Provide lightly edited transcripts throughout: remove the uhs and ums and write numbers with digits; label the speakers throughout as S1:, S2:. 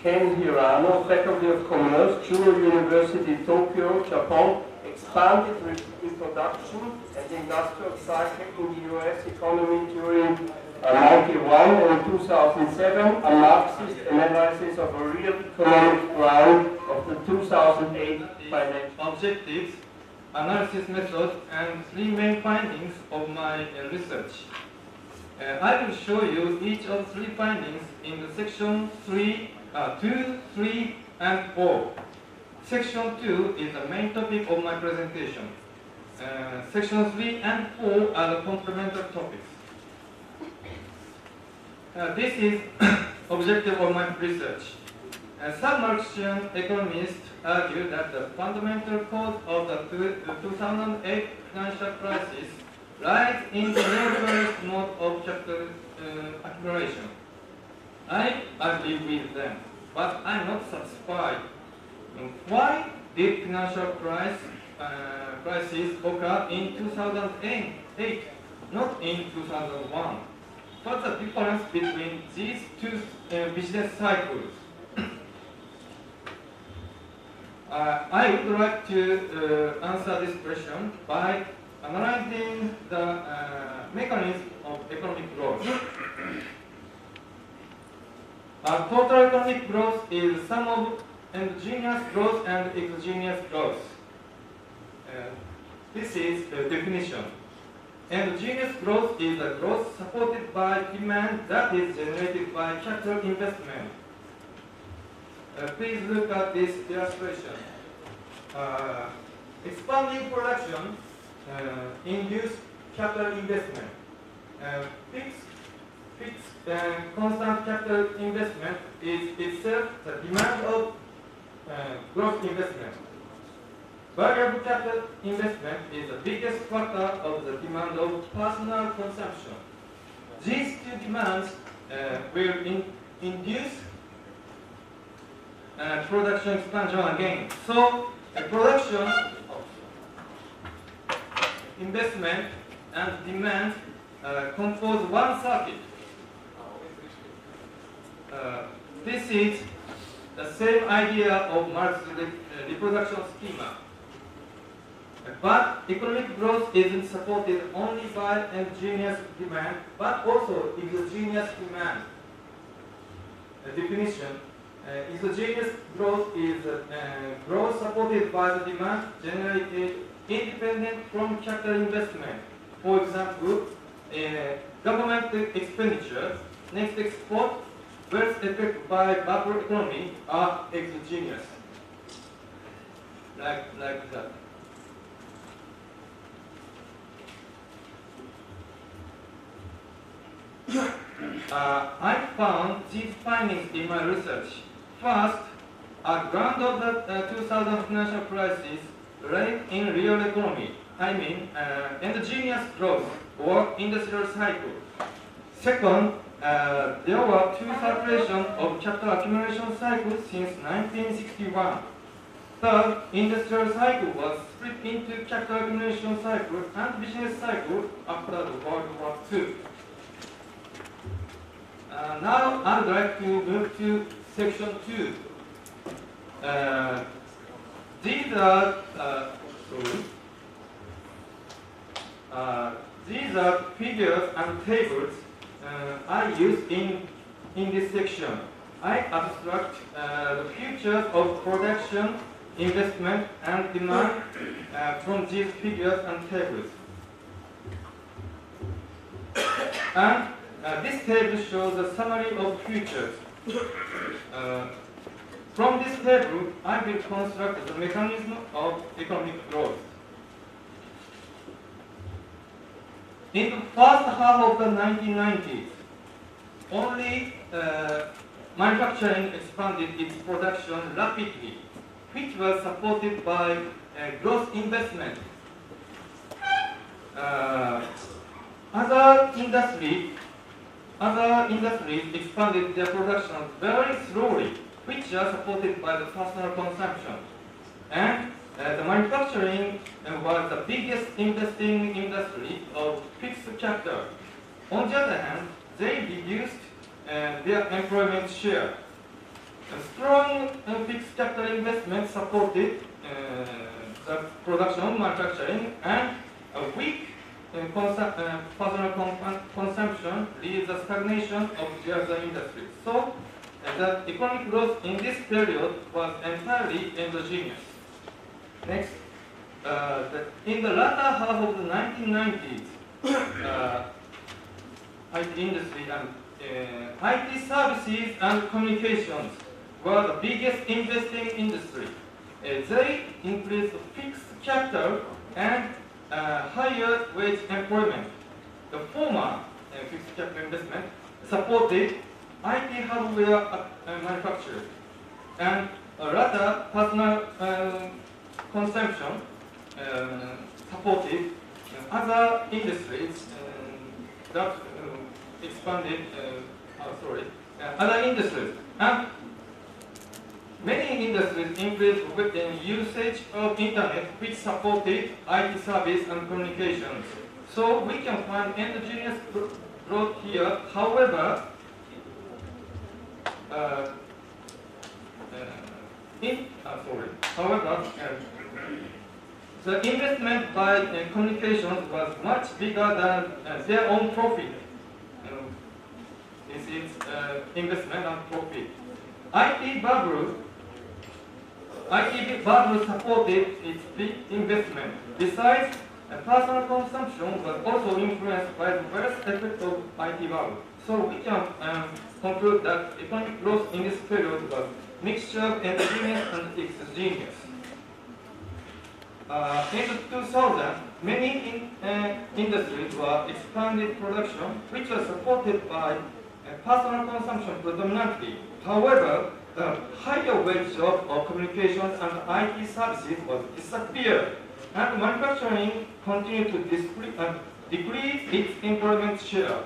S1: Ken Hirano, Faculty of Commerce, Chuo University, Tokyo, Japan, expanded reproduction and industrial cycle in the US economy during 1991 and 2007, a Marxist analysis of a real economic ground of the 2008 financial
S2: objectives, analysis methods, and three main findings of my research. I will show you each of three findings in the section 2, 3, and 4. Section 2 is the main topic of my presentation. Section 3 and 4 are the complementary topics. This is objective of my research. Some Marxian economists argue that the fundamental cause of the 2008 financial crisis lies in the neoliberalist mode of capital accumulation. I agree with them, but I'm not satisfied. Why did financial crisis occur in 2008, not in 2001? What's the difference between these two business cycles? I would like to answer this question by analyzing the mechanism of economic growth. Total economic growth is the sum of endogenous growth and exogenous growth. This is the definition. Endogenous growth is a growth supported by demand that is generated by capital investment. Please look at this illustration. Expanding production induces capital investment. Fixed constant capital investment is itself the demand of growth investment. Variable capital investment is the biggest factor of the demand of personal consumption. These two demands will induce production expansion again. So, production, investment, and demand compose one circuit. This is the same idea of Marx's reproduction schema. But economic growth isn't supported only by endogenous demand, but also exogenous demand. Definition. Exogenous growth is growth supported by the demand generated independent from capital investment. For example, government expenditure, next export, wealth effect by bubble economy are exogenous. Like that. I found these findings in my research. First, a ground of the 2000 financial crisis lay in real economy. I mean, endogenous growth or industrial cycle. Second, there were two circulations of capital accumulation cycles since 1961. Third, industrial cycle was split into capital accumulation cycle and business cycle after the World War II. Now I would like to move to section 2. These are figures and tables I use in this section. I abstract the futures of production, investment, and demand from these figures and tables. And this table shows a summary of futures. From this table, I will construct the mechanism of economic growth. In the first half of the 1990s, only manufacturing expanded its production rapidly, which was supported by growth investment. Other industries expanded their production very slowly, which are supported by the personal consumption. And the manufacturing was the biggest investing industry of fixed capital. On the other hand, they reduced their employment share. fixed capital investment supported the production of manufacturing, and a weak personal consumption leads the stagnation of the other industries. So, the economic growth in this period was entirely endogenous. Next, in the latter half of the 1990s, IT industry and IT services and communications were the biggest investing industry. They increased fixed capital and higher wage employment. The former fixed capital investment supported IT hardware manufacture, and rather personal consumption supported other industries that expanded. Other industries, and many industries increased usage of internet, which supported IT service and communications. So we can find endogenous growth here. However, the investment by communications was much bigger than their own profit. This is investment and profit. IT bubble supported its big investment. Besides, personal consumption was also influenced by the various effects of IT bubble. So we can conclude that economic growth in this period was mixture of endogenous and exogenous. In the 2000s, many industries were expanded production, which was supported by personal consumption predominantly. However, higher wage job of communications and IT services was disappeared, and manufacturing continued to decrease its employment share.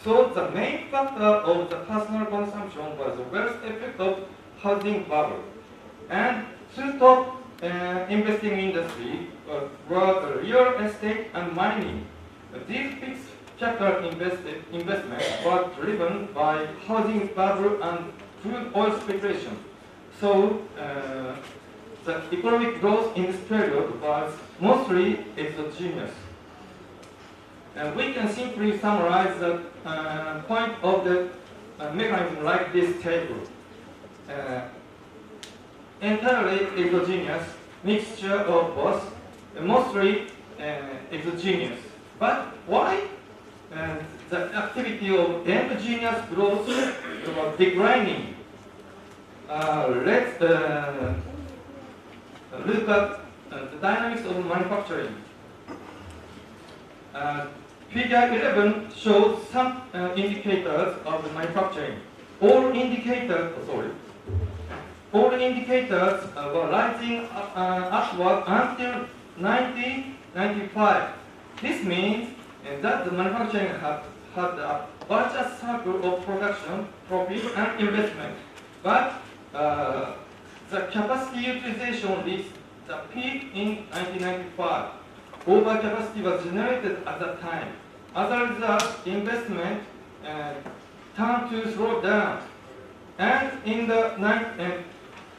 S2: So the main factor of the personal consumption was the wealth effect of housing bubble. And two top investing industries were the real estate and mining. These fixed capital investment was driven by housing bubble and crude oil speculation. So the economic growth in this period was mostly exogenous. And we can simply summarize the point of the mechanism like this table. Entirely exogenous, mixture of both, mostly exogenous. But why the activity of endogenous growth was declining? Let's look at the dynamics of manufacturing. Figure 11 shows some indicators of the manufacturing. All indicators were rising upward until 1995. This means that the manufacturing had a virtuous cycle of production, profit, and investment. But the capacity utilization reached the peak in 1995. Overcapacity was generated at that time. As a result, investment turned to slow down. And in the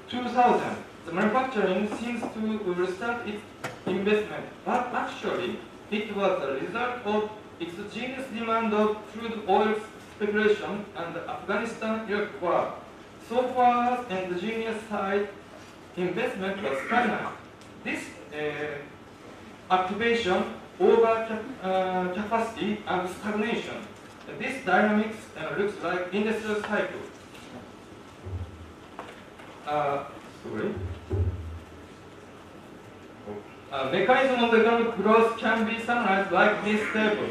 S2: 2000, the manufacturing seems to restart its investment. But actually, it was a result of exogenous demand of crude oil speculation and the Afghanistan-Iraq war. So far as endogenous side, investment was stagnant. This activation, over capacity, and stagnation. This dynamics looks like industrial cycle. Mechanism of economic growth can be summarized like this table.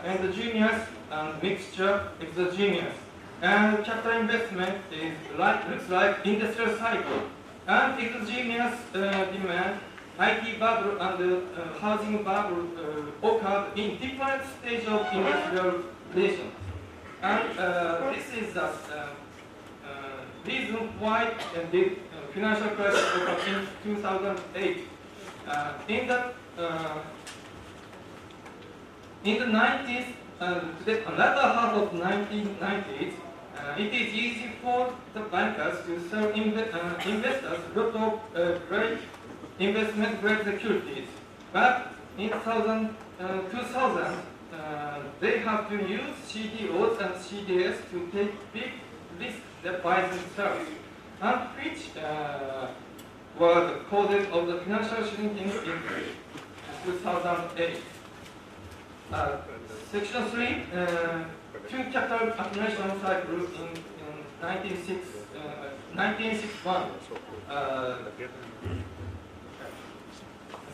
S2: Endogenous and mixture exogenous. And capital investment looks like industrial cycle. And exogenous demand, IT bubble and housing bubble occurred in different stages of industrial relations. And this is the reason why the financial crisis occurred in 2008. In the 90s, the latter half of 1990s, it is easy for the bankers to sell investors a lot of great investment-grade securities. But in 2000, they have to use CDOs and CDS to take big risks by themselves, and which were the causes of the financial shrinking in 2008. Section 3, two capital accumulation cycle in 1961.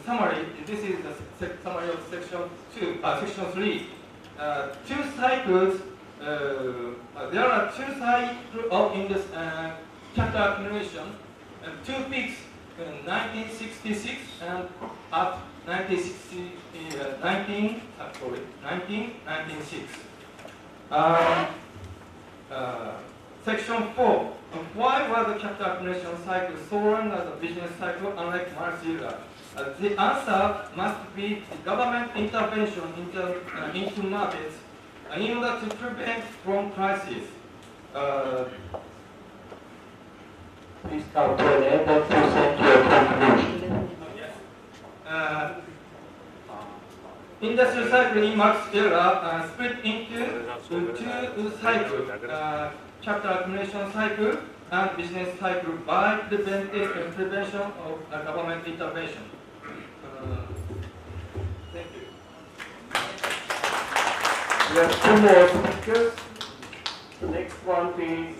S2: Summary, this is the summary of section 3. Two cycles, there are two cycles of capital accumulation, two peaks in 1966 and up 1996. Section 4. Why was the capital accumulation cycle so long as a business cycle, unlike Marx-Euler? The answer must be the government intervention into markets in order to prevent from crisis.
S1: Please come to an end and present your conclusion.
S2: Industrial cycle in Marx era split into two cycles, capital accumulation cycle and business cycle by prevention of government intervention. Thank you.
S1: We have two more speakers. The next one being